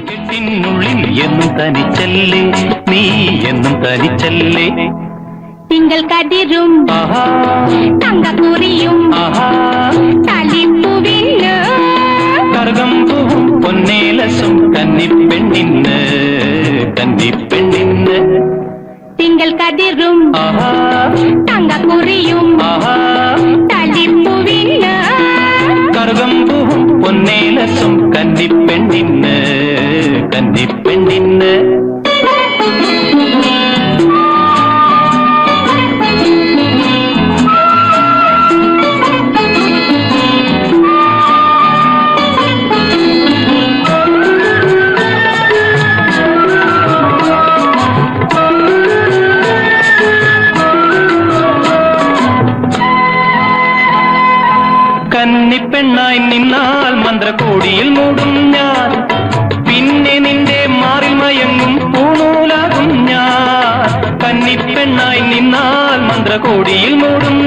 കെട്ടിനുള്ളിൽ എന്നും തനിച്ചല്ലേ നീ എന്നും തനിച്ചല്ലേ തിങ്കൾ കതിരും തങ്കക്കുറിയും തളിപ്പുവിന് കറുകമ്പൂവും പൊന്നേലസും കന്നിപ്പെണ്ണിന്ന് കന്നിപ്പെണ്ണിന്ന് തിങ്കൾ കതിരും തങ്കക്കുറിയും തളിപ്പുവിന് കറുകമ്പൂവും പൊന്നേലസും കന്നിപ്പെണ്ണിന്ന് കന്നിപ്പെണ്ണിന്ന് കന്നിപ്പെണ്ണായി നിന്നാൽ മന്ത്രകോടിയിൽ മൂടും ഞാൻ പിന്നെ നിന്റെ മാറിൽ മയങ്ങും പൂണൂലാകും ഞാൻ കന്നിപ്പെണ്ണായി നിന്നാൽ മന്ത്രകോടിയിൽ മൂടും